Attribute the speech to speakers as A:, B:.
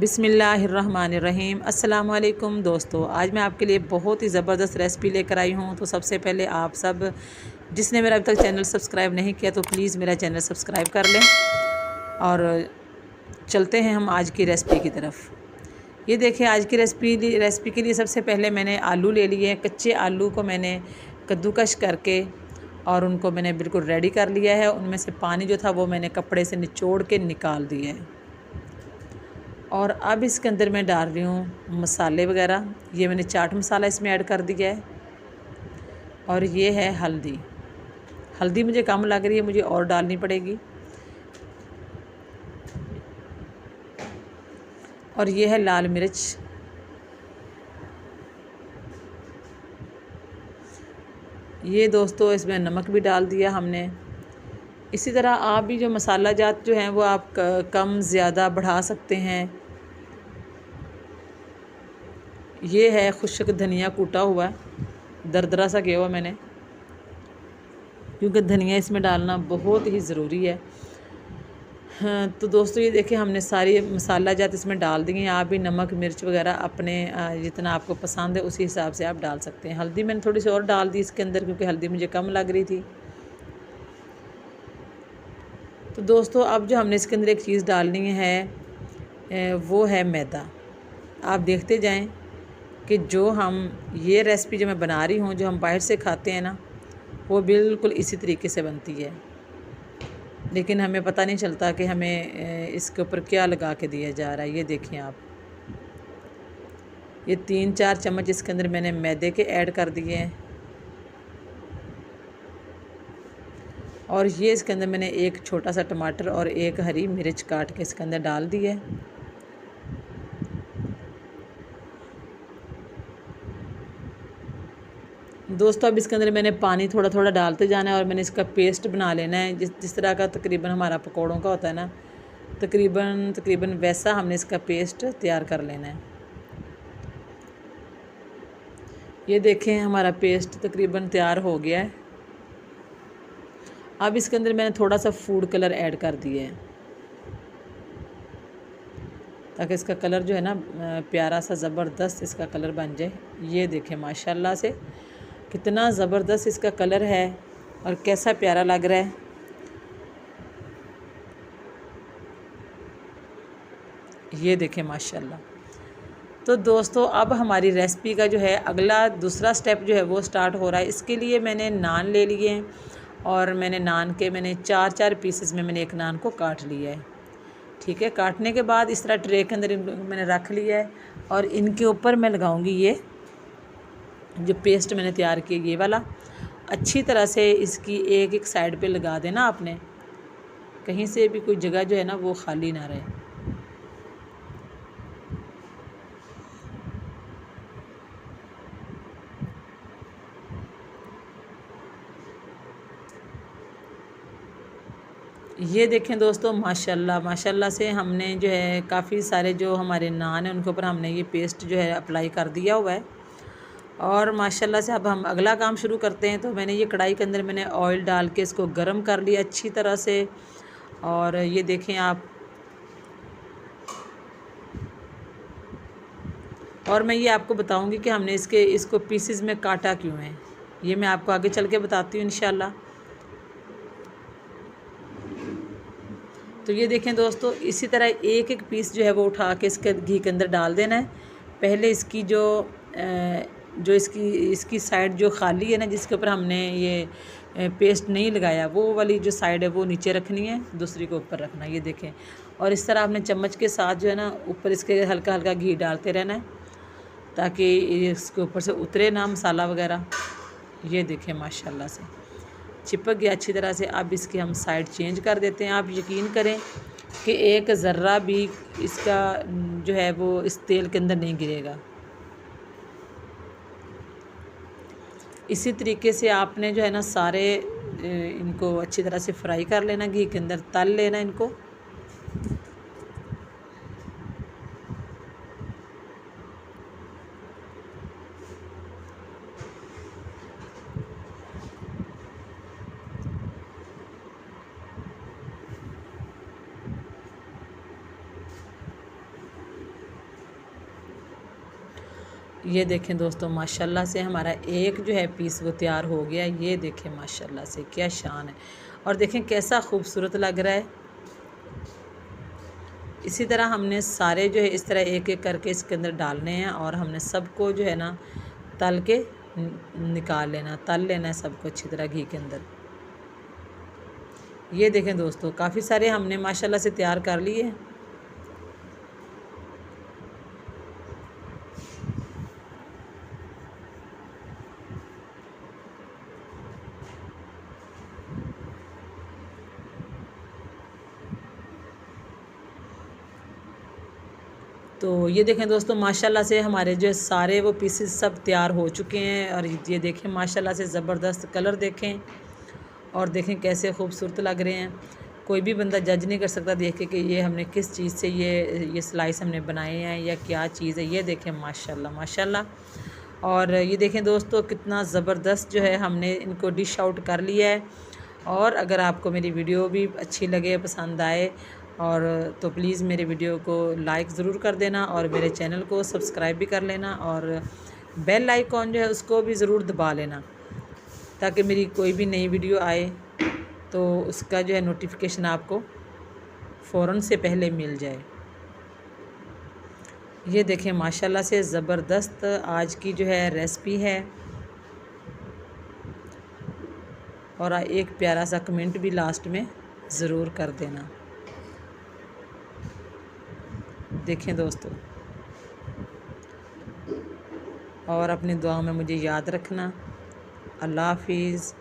A: बिस्मिल्लाहिर्रहमानिर्रहीम। अस्सलाम वालेकुम दोस्तों, आज मैं आपके लिए बहुत ही ज़बरदस्त रेसिपी लेकर आई हूँ। तो सबसे पहले आप सब जिसने मेरा अभी तक चैनल सब्सक्राइब नहीं किया तो प्लीज़ मेरा चैनल सब्सक्राइब कर लें और चलते हैं हम आज की रेसिपी की तरफ। ये देखिए, आज की रेसिपी के लिए सबसे पहले मैंने आलू ले लिए। कच्चे आलू को मैंने कद्दूकश करके और उनको मैंने बिल्कुल रेडी कर लिया है। उनमें से पानी जो था वो मैंने कपड़े से निचोड़ के निकाल दिया है। और अब इसके अंदर मैं डाल रही हूँ मसाले वगैरह। ये मैंने चाट मसाला इसमें ऐड कर दिया है और ये है हल्दी। हल्दी मुझे कम लग रही है, मुझे और डालनी पड़ेगी। और ये है लाल मिर्च। ये दोस्तों इसमें नमक भी डाल दिया हमने। इसी तरह आप भी जो मसाला जात जो हैं वो आप कम ज़्यादा बढ़ा सकते हैं। ये है खुश्क धनिया कूटा हुआ, दरदरा सा किया हुआ मैंने, क्योंकि धनिया इसमें डालना बहुत ही ज़रूरी है। हाँ, तो दोस्तों ये देखिए हमने सारी मसाला जात इसमें डाल दिए हैं। आप भी नमक मिर्च वगैरह अपने जितना आपको पसंद है उसी हिसाब से आप डाल सकते हैं। हल्दी मैंने थोड़ी सी और डाल दी इसके अंदर, क्योंकि हल्दी मुझे कम लग रही थी। तो दोस्तों अब जो हमने इसके अंदर एक चीज़ डालनी है वो है मैदा। आप देखते जाएं कि जो हम ये रेसिपी जो मैं बना रही हूँ, जो हम बाहर से खाते हैं ना, वो बिल्कुल इसी तरीके से बनती है, लेकिन हमें पता नहीं चलता कि हमें इसके ऊपर क्या लगा के दिया जा रहा है। ये देखें आप, ये 3-4 चम्मच इसके अंदर मैंने मैदे के ऐड कर दिए हैं। और ये इसके अंदर मैंने एक छोटा सा टमाटर और एक हरी मिर्च काट के इसके अंदर डाल दी है। दोस्तों अब इसके अंदर मैंने पानी थोड़ा थोड़ा डालते जाना है और मैंने इसका पेस्ट बना लेना है। जिस तरह का तकरीबन हमारा पकौड़ों का होता है ना, तकरीबन वैसा हमने इसका पेस्ट तैयार कर लेना है। ये देखें हमारा पेस्ट तकरीबन तैयार हो गया है। अब इसके अंदर मैंने थोड़ा सा फूड कलर ऐड कर दिया है, ताकि इसका कलर जो है ना प्यारा सा ज़बरदस्त इसका कलर बन जाए। ये देखें माशाल्लाह से कितना ज़बरदस्त इसका कलर है और कैसा प्यारा लग रहा है। ये देखें माशाल्लाह। तो दोस्तों अब हमारी रेसिपी का जो है अगला दूसरा स्टेप जो है वो स्टार्ट हो रहा है। इसके लिए मैंने नान ले लिए हैं और मैंने नान के 4-4 पीसेस में मैंने एक नान को काट लिया है। ठीक है, काटने के बाद इस तरह ट्रे के अंदर मैंने रख लिया है और इनके ऊपर मैं लगाऊंगी ये जो पेस्ट मैंने तैयार किया, ये वाला। अच्छी तरह से इसकी एक एक साइड पे लगा देना आपने, कहीं से भी कोई जगह जो है ना वो खाली ना रहे। ये देखें दोस्तों माशाल्लाह से हमने जो है काफ़ी सारे जो हमारे नान हैं उनके ऊपर हमने ये पेस्ट जो है अप्लाई कर दिया हुआ है। और माशाल्लाह से अब हम अगला काम शुरू करते हैं। तो मैंने ये कढ़ाई के अंदर मैंने ऑयल डाल के इसको गर्म कर लिया अच्छी तरह से। और ये देखें आप, और मैं ये आपको बताऊंगी कि हमने इसको पीसेस में काटा क्यों है। ये मैं आपको आगे चल के बताती हूँ इंशाल्लाह। तो ये देखें दोस्तों, इसी तरह एक एक पीस जो है वो उठा के इसके घी के अंदर डाल देना है। पहले इसकी जो इसकी साइड जो खाली है ना, जिसके ऊपर हमने ये पेस्ट नहीं लगाया, वो वाली जो साइड है वो नीचे रखनी है, दूसरी को ऊपर रखना है। ये देखें, और इस तरह आपने चम्मच के साथ जो है ना ऊपर इसके हल्का हल्का घी डालते रहना है, ताकि इसके ऊपर से उतरे ना मसाला वगैरह। ये देखें माशाल्लाह से चिपक गया अच्छी तरह से। अब इसकी हम साइड चेंज कर देते हैं। आप यकीन करें कि एक ज़र्रा भी इसका जो है वो इस तेल के अंदर नहीं गिरेगा। इसी तरीके से आपने जो है ना सारे इनको अच्छी तरह से फ्राई कर लेना, घी के अंदर तल लेना इनको। ये देखें दोस्तों, माशाल्लाह से हमारा एक जो है पीस वो तैयार हो गया। ये देखें माशाल्लाह से क्या शान है, और देखें कैसा खूबसूरत लग रहा है। इसी तरह हमने सारे जो है इस तरह एक एक करके इसके अंदर डालने हैं, और हमने सबको जो है ना तल के निकाल लेना, तल लेना है सबको अच्छी तरह घी के अंदर। ये देखें दोस्तों, काफ़ी सारे हमने माशाल्लाह से तैयार कर लिए। तो ये देखें दोस्तों, माशाल्लाह से हमारे जो सारे वो पीसेस सब तैयार हो चुके हैं। और ये देखें माशाल्लाह से ज़बरदस्त कलर देखें, और देखें कैसे खूबसूरत लग रहे हैं। कोई भी बंदा जज नहीं कर सकता देख के कि ये हमने किस चीज़ से ये स्लाइस हमने बनाए हैं या क्या चीज़ है। ये देखें माशाल्लाह माशाल्लाह। और ये देखें दोस्तों, कितना ज़बरदस्त जो है हमने इनको डिश आउट कर लिया है। और अगर आपको मेरी वीडियो भी अच्छी लगे, पसंद आए, और तो प्लीज़ मेरे वीडियो को लाइक ज़रूर कर देना, और मेरे चैनल को सब्सक्राइब भी कर लेना, और बेल आइकॉन जो है उसको भी ज़रूर दबा लेना, ताकि मेरी कोई भी नई वीडियो आए तो उसका जो है नोटिफिकेशन आपको फ़ौरन से पहले मिल जाए। ये देखें माशाल्लाह से ज़बरदस्त आज की जो है रेसिपी है। और एक प्यारा सा कमेंट भी लास्ट में ज़रूर कर देना। देखें दोस्तों, और अपनी दुआ में मुझे याद रखना। अल्लाह हाफिज़।